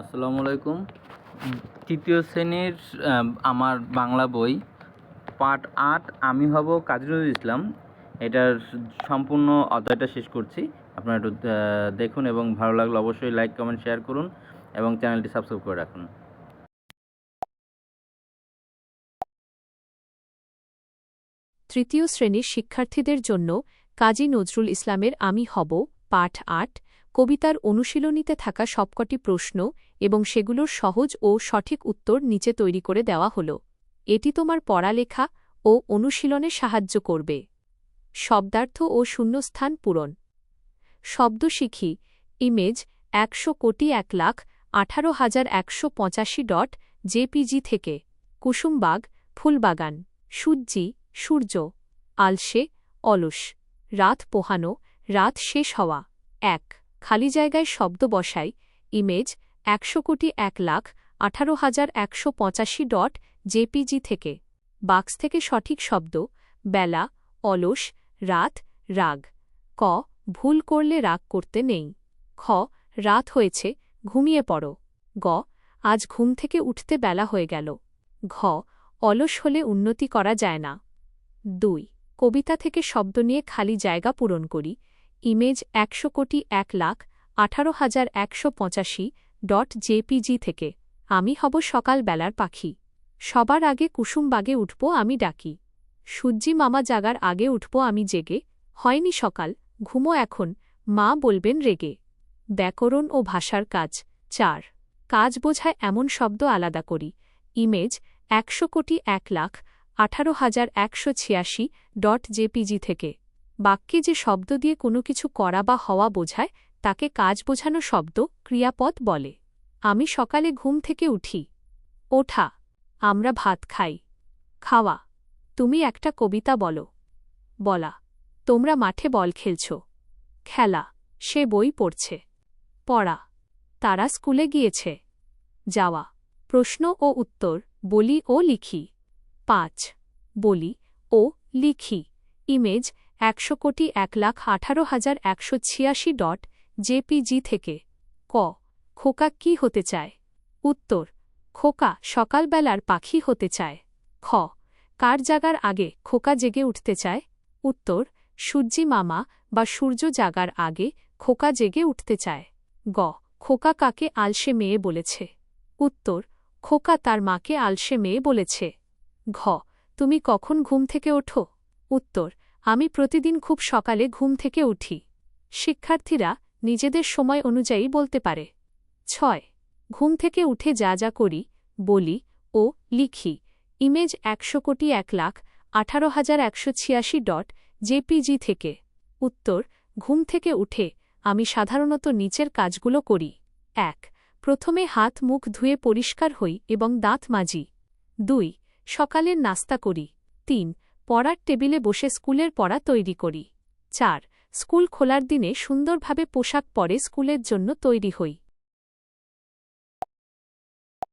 আসসালামু আলাইকুম। তৃতীয় শ্রেণীর আমার বাংলা বই পার্ট ৮ আমি হব কাজী নজরুল ইসলাম। এটার সম্পূর্ণ অধ্যায়টা শেষ করছি। আপনারা একটু দেখুন এবং ভালো লাগলে অবশ্যই লাইক, কমেন্ট, শেয়ার করুন এবং চ্যানেলটি সাবস্ক্রাইব করে রাখুন। তৃতীয় শ্রেণীর শিক্ষার্থীদের জন্য কাজী নজরুল ইসলামের আমি হব পাঠ ৮ কবিতার অনুশীলনীতে থাকা সবকটি প্রশ্ন এবং সেগুলোর সহজ ও সঠিক উত্তর নিচে তৈরি করে দেওয়া হল। এটি তোমার পড়ালেখা ও অনুশীলনে সাহায্য করবে। শব্দার্থ ও শূন্যস্থান পূরণ। শব্দ শিখি ইমেজ 100,18,185 জেপিজি থেকে কুসুমবাগ ফুলবাগান সূর্যি সূর্য আলসে অলস রাত পোহানো রাত শেষ হওয়া ১ খালি জায়গায় শব্দ বসাই ইমেজ 100,18,185 জেপিজি থেকে বাক্স থেকে সঠিক শব্দ বেলা অলস রাত রাগ ক ভুল করলে রাগ করতে নেই। খ রাত হয়েছে ঘুমিয়ে পড়ো। গ আজ ঘুম থেকে উঠতে বেলা হয়ে গেল। ঘ অলস হলে উন্নতি করা যায় না। ২ কবিতা থেকে শব্দ নিয়ে খালি জায়গা পূরণ করি ইমেজ 100,18,185 জেপিজি থেকে আমি হব সকাল বেলার পাখি। সবার আগে কুসুমবাগে উঠব আমি ডাকি। সূর্যি মামা জাগার আগে উঠব আমি জেগে হয়নি সকাল ঘুমো এখন মা বলবেন রেগে। ব্যাকরণ ও ভাষার কাজ ৪ কাজ বোঝায় এমন শব্দ আলাদা করি ইমেজ 100,18,186 জেপিজি থেকে বাক্যে যে শব্দ দিয়ে কোনো কিছু করা বা হওয়া বোঝায় তাকে কাজ বোঝানো শব্দ ক্রিয়াপদ বলে। আমি সকালে ঘুম থেকে উঠি। ওঠা আমরা ভাত খাই। খাওয়া তুমি একটা কবিতা বলো। বলা তোমরা মাঠে বল খেলছ। খেলা সে বই পড়ছে। পড়া তারা স্কুলে গিয়েছে। যাওয়া প্রশ্ন ও উত্তর বলি ও লিখি। ৫ বলি ও লিখি ইমেজ 100,01,18,186 জেপিজি থেকে ক খোকা কি হতে চায়। উত্তর খোকা সকালবেলার পাখি হতে চায়। খ কার জাগার আগে খোকা জেগে উঠতে চায়। উত্তর সূর্যি মামা বা সূর্য জাগার আগে খোকা জেগে উঠতে চায়। গ খোকা কাকে আলসে মেয়ে বলেছে। উত্তর খোকা তার মাকে আলসে মেয়ে বলেছে। ঘ তুমি কখন ঘুম থেকে ওঠো। উত্তর আমি প্রতিদিন খুব সকালে ঘুম থেকে উঠি। শিক্ষার্থীরা নিজেদের সময় অনুযায়ী বলতে পারে। ৬ ঘুম থেকে উঠে যা যা করি বলি ও লিখি ইমেজ 100,01,18,186 জেপিজি থেকে উত্তর ঘুম থেকে উঠে আমি সাধারণত নিচের কাজগুলো করি। ১ প্রথমে হাত মুখ ধুয়ে পরিষ্কার হই এবং দাঁত মাজি। ২ সকালের নাস্তা করি। ৩ পড়ার টেবিলে বসে স্কুলের পড়া তৈরি করি। ৪ স্কুল খোলার দিনে সুন্দরভাবে পোশাক পরে স্কুলের জন্য তৈরি হই।